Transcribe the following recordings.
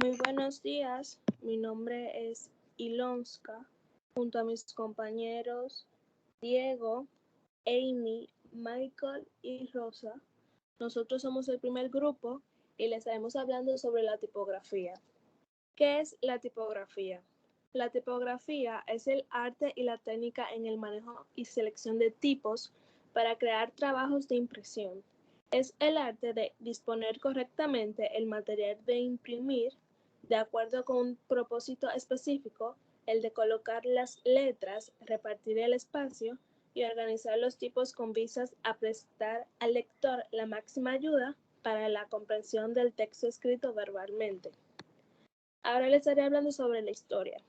Muy buenos días, mi nombre es Ilonska, junto a mis compañeros Diego, Amy, Michael y Rosa. Nosotros somos el primer grupo y les estaremos hablando sobre la tipografía. ¿Qué es la tipografía? La tipografía es el arte y la técnica en el manejo y selección de tipos para crear trabajos de impresión. Es el arte de disponer correctamente el material de imprimir de acuerdo con un propósito específico, el de colocar las letras, repartir el espacio y organizar los tipos con vistas a prestar al lector la máxima ayuda para la comprensión del texto escrito verbalmente. Ahora les estaré hablando sobre la historia.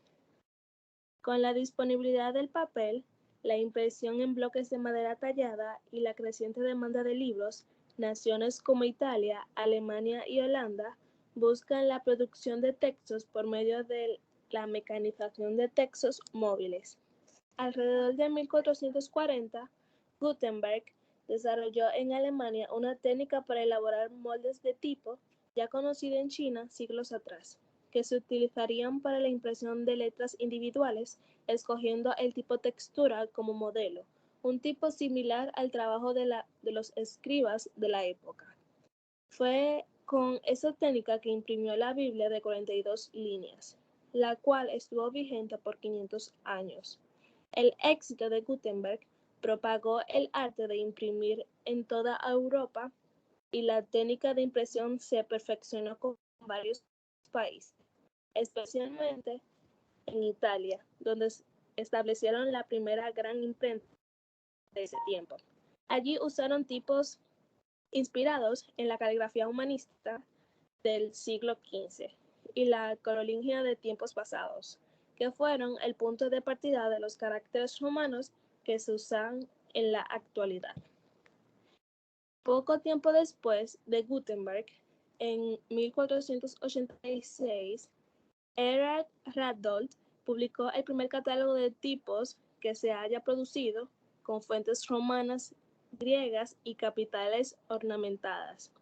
Con la disponibilidad del papel, la impresión en bloques de madera tallada y la creciente demanda de libros, naciones como Italia, Alemania y Holanda buscan la producción de textos por medio de la mecanización de textos móviles. Alrededor de 1440, Gutenberg desarrolló en Alemania una técnica para elaborar moldes de tipo ya conocida en China siglos atrás, que se utilizarían para la impresión de letras individuales, escogiendo el tipo textural como modelo, un tipo similar al trabajo de los escribas de la época. Fue con esa técnica que imprimió la Biblia de 42 líneas, la cual estuvo vigente por 500 años. El éxito de Gutenberg propagó el arte de imprimir en toda Europa y la técnica de impresión se perfeccionó con varios países, especialmente en Italia, donde establecieron la primera gran imprenta de ese tiempo. Allí usaron tipos inspirados en la caligrafía humanista del siglo XV y la carolingia de tiempos pasados, que fueron el punto de partida de los caracteres romanos que se usan en la actualidad. Poco tiempo después de Gutenberg, en 1486, Erhard Ratdolt publicó el primer catálogo de tipos que se haya producido con fuentes romanas, griegas y capitales ornamentadas.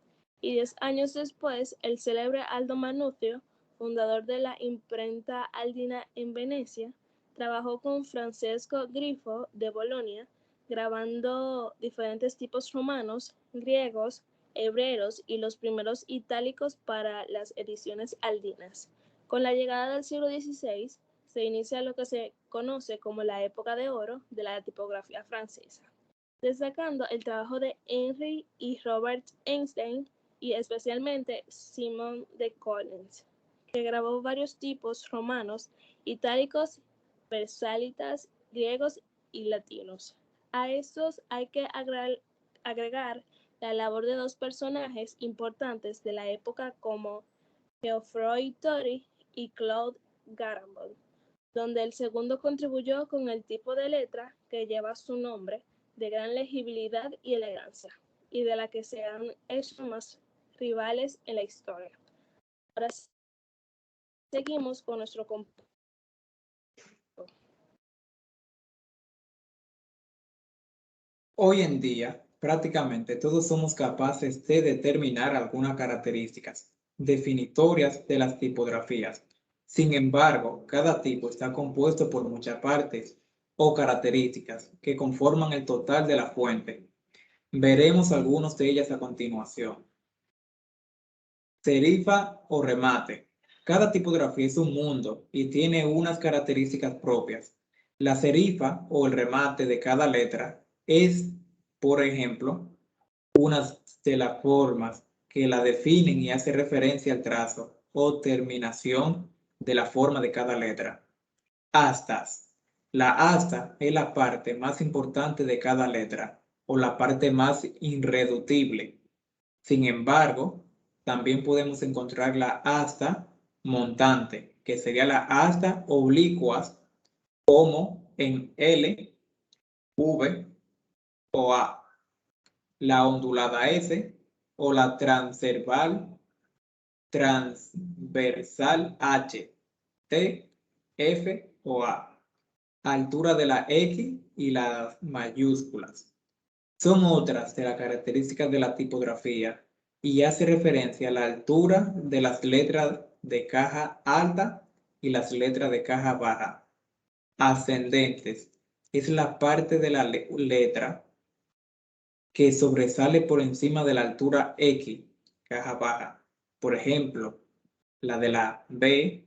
Y 10 años después, el célebre Aldo Manuzio, fundador de la imprenta Aldina en Venecia, trabajó con Francesco Grifo de Bolonia, grabando diferentes tipos romanos, griegos, hebreos y los primeros itálicos para las ediciones aldinas. Con la llegada del siglo XVI, se inicia lo que se conoce como la época de oro de la tipografía francesa, destacando el trabajo de Henry y Robert Einstein y especialmente Simon de Collins, que grabó varios tipos romanos, itálicos, persalitas, griegos y latinos. A estos hay que agregar la labor de dos personajes importantes de la época como Geoffroy Tory y Claude Garambol, donde el segundo contribuyó con el tipo de letra que lleva su nombre, de gran legibilidad y elegancia, y de la que se han hecho más rivales en la historia. Ahora seguimos con nuestro compuesto. Hoy en día, prácticamente todos somos capaces de determinar algunas características definitorias de las tipografías. Sin embargo, cada tipo está compuesto por muchas partes o características que conforman el total de la fuente. Veremos algunas de ellas a continuación. Serifa o remate. Cada tipografía es un mundo y tiene unas características propias. La serifa o el remate de cada letra es, por ejemplo, una de las formas que la definen y hace referencia al trazo o terminación de la forma de cada letra. Astas. La asta es la parte más importante de cada letra o la parte más irreductible. Sin embargo, también podemos encontrar la asta montante, que sería la asta oblicuas, como en L, V o A, la ondulada S o la transversal H, T, F o A, altura de la X y las mayúsculas. Son otras de las características de la tipografía y hace referencia a la altura de las letras de caja alta y las letras de caja baja. Ascendentes es la parte de la letra que sobresale por encima de la altura X, caja baja. Por ejemplo, la de la B,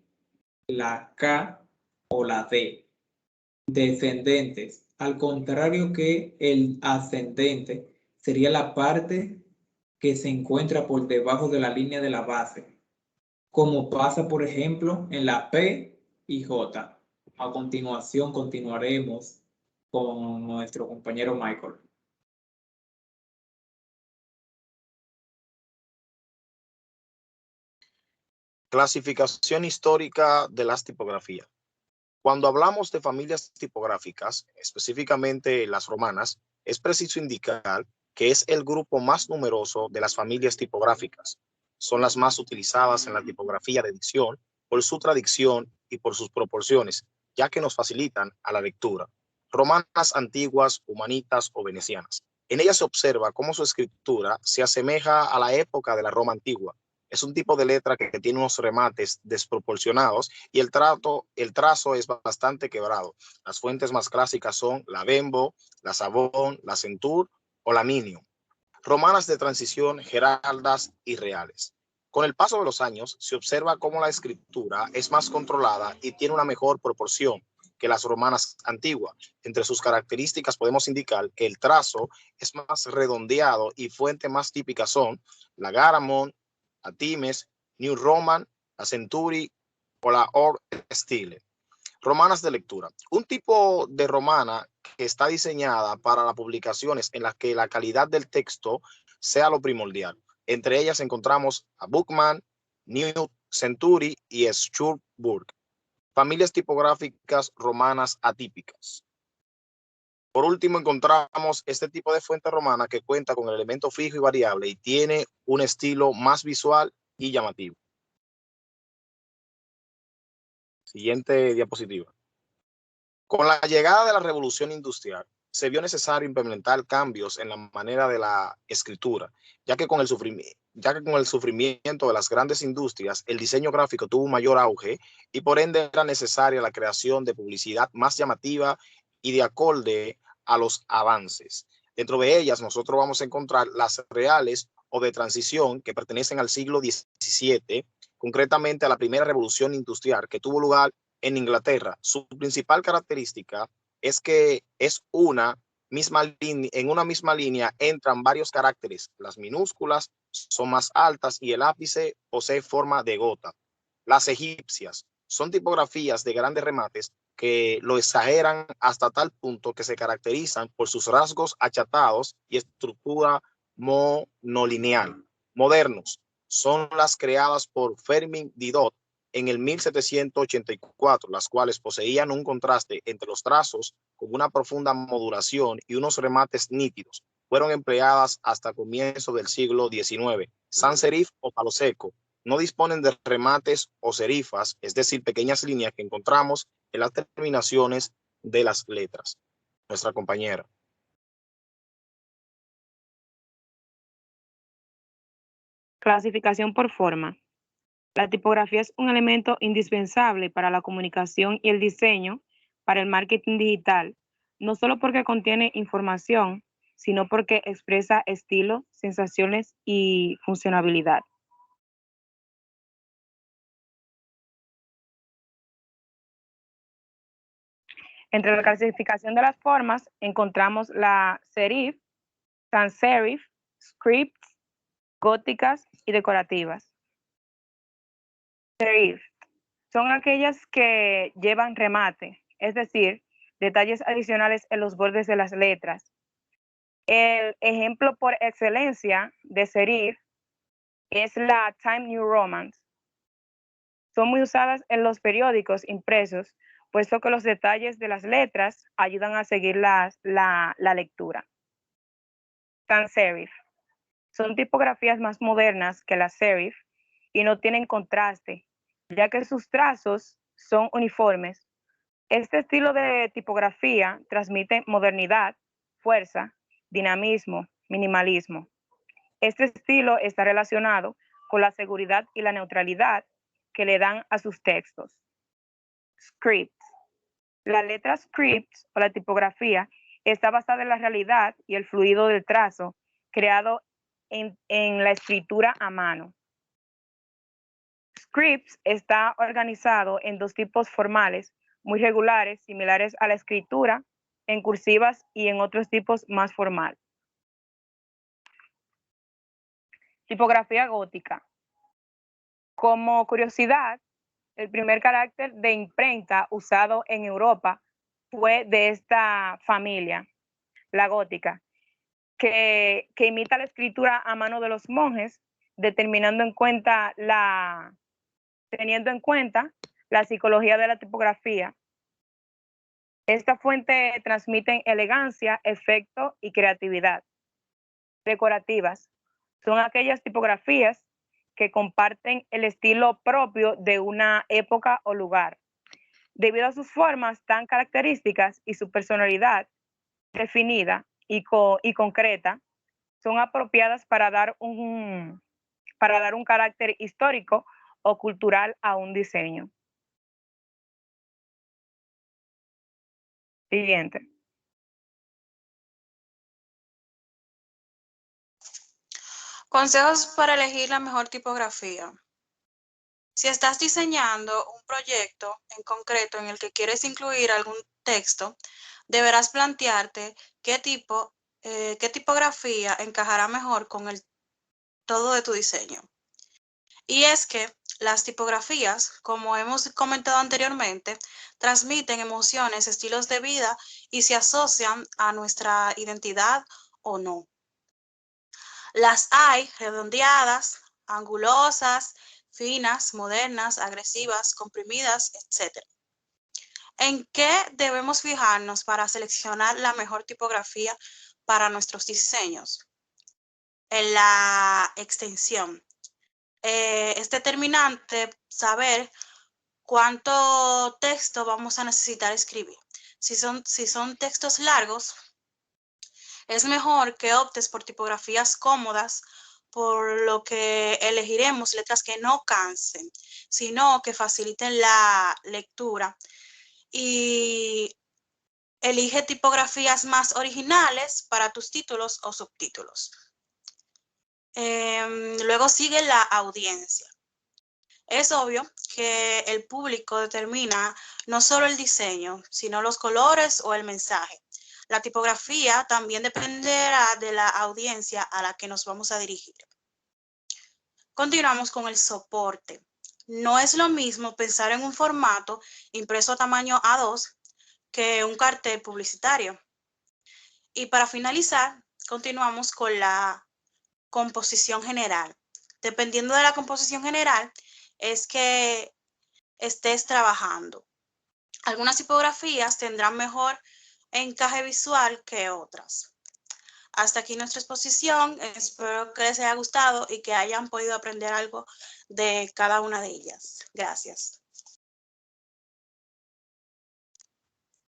la K o la D. Descendentes, al contrario que el ascendente, sería la parte que se encuentra por debajo de la línea de la base, como pasa, por ejemplo, en la P y J. A continuación, continuaremos con nuestro compañero Michael. Clasificación histórica de las tipografías. Cuando hablamos de familias tipográficas, específicamente las romanas, es preciso indicar que es el grupo más numeroso de las familias tipográficas. Son las más utilizadas en la tipografía de edición por su tradición y por sus proporciones, ya que nos facilitan a la lectura. Romanas antiguas, humanitas o venecianas. En ellas se observa cómo su escritura se asemeja a la época de la Roma antigua. Es un tipo de letra que tiene unos remates desproporcionados y el trazo es bastante quebrado. Las fuentes más clásicas son la Bembo, la Savón, la Centur o la Minio. Romanas de transición, geraldas y reales. Con el paso de los años se observa cómo la escritura es más controlada y tiene una mejor proporción que las romanas antiguas. Entre sus características podemos indicar que el trazo es más redondeado y fuentes más típicas son la Garamond, la Times, New Roman, la Century o la Or Style. Romanas de lectura. Un tipo de romana que está diseñada para las publicaciones en las que la calidad del texto sea lo primordial. Entre ellas encontramos a Bookman, New Century y Schurburg. Familias tipográficas romanas atípicas. Por último, encontramos este tipo de fuente romana que cuenta con el elemento fijo y variable y tiene un estilo más visual y llamativo. Siguiente diapositiva. Con la llegada de la revolución industrial, se vio necesario implementar cambios en la manera de la escritura, ya que con el sufrimiento de las grandes industrias, el diseño gráfico tuvo un mayor auge y por ende era necesaria la creación de publicidad más llamativa y de acorde a los avances. Dentro de ellas nosotros vamos a encontrar las reales o de transición que pertenecen al siglo XVII, concretamente a la primera revolución industrial que tuvo lugar en Inglaterra. Su principal característica es que es en una misma línea entran varios caracteres. Las minúsculas son más altas y el ápice posee forma de gota. Las egipcias son tipografías de grandes remates que lo exageran hasta tal punto que se caracterizan por sus rasgos achatados y estructura monolineal. Modernos son las creadas por Fermín Didot en el 1784, las cuales poseían un contraste entre los trazos con una profunda modulación y unos remates nítidos. Fueron empleadas hasta comienzo del siglo XIX. Sans serif o palo seco no disponen de remates o serifas, es decir, pequeñas líneas que encontramos en las terminaciones de las letras. Nuestra compañera. Clasificación por forma. La tipografía es un elemento indispensable para la comunicación y el diseño, para el marketing digital, no solo porque contiene información, sino porque expresa estilo, sensaciones y funcionalidad. Entre la clasificación de las formas encontramos la serif, sans serif, scripts, góticas y decorativas. Serif son aquellas que llevan remate, es decir, detalles adicionales en los bordes de las letras. El ejemplo por excelencia de serif es la Time New Roman. Son muy usadas en los periódicos impresos, puesto que los detalles de las letras ayudan a seguir la lectura. Sans serif. Son tipografías más modernas que las serif y no tienen contraste, ya que sus trazos son uniformes. Este estilo de tipografía transmite modernidad, fuerza, dinamismo, minimalismo. Este estilo está relacionado con la seguridad y la neutralidad que le dan a sus textos. Script. La letra script o la tipografía está basada en la realidad y el fluido del trazo creado en la escritura a mano. Scripts está organizado en dos tipos formales muy regulares, similares a la escritura, en cursivas y en otros tipos más formales. Tipografía gótica. Como curiosidad, el primer carácter de imprenta usado en Europa fue de esta familia, la gótica, que imita la escritura a mano de los monjes, teniendo en cuenta la psicología de la tipografía. Esta fuente transmite elegancia, efecto y creatividad. Decorativas. Son aquellas tipografías que comparten el estilo propio de una época o lugar. Debido a sus formas tan características y su personalidad definida y concreta, son apropiadas para dar un carácter histórico o cultural a un diseño. Siguiente. Consejos para elegir la mejor tipografía. Si estás diseñando un proyecto en concreto en el que quieres incluir algún texto, deberás plantearte qué tipografía encajará mejor con el todo de tu diseño. Y es que las tipografías, como hemos comentado anteriormente, transmiten emociones, estilos de vida y se asocian a nuestra identidad o no. Las hay redondeadas, angulosas, finas, modernas, agresivas, comprimidas, etc. ¿En qué debemos fijarnos para seleccionar la mejor tipografía para nuestros diseños? En la extensión. Es determinante saber cuánto texto vamos a necesitar escribir. Si son textos largos, es mejor que optes por tipografías cómodas, por lo que elegiremos letras que no cansen, sino que faciliten la lectura. Y elige tipografías más originales para tus títulos o subtítulos. Luego sigue la audiencia. Es obvio que el público determina no solo el diseño, sino los colores o el mensaje. La tipografía también dependerá de la audiencia a la que nos vamos a dirigir. Continuamos con el soporte. No es lo mismo pensar en un formato impreso a tamaño A2 que un cartel publicitario. Y para finalizar, continuamos con la composición general. Dependiendo de la composición general, es que estés trabajando. Algunas tipografías tendrán mejor encaje visual que otras. Hasta aquí nuestra exposición. Espero que les haya gustado y que hayan podido aprender algo de cada una de ellas. Gracias.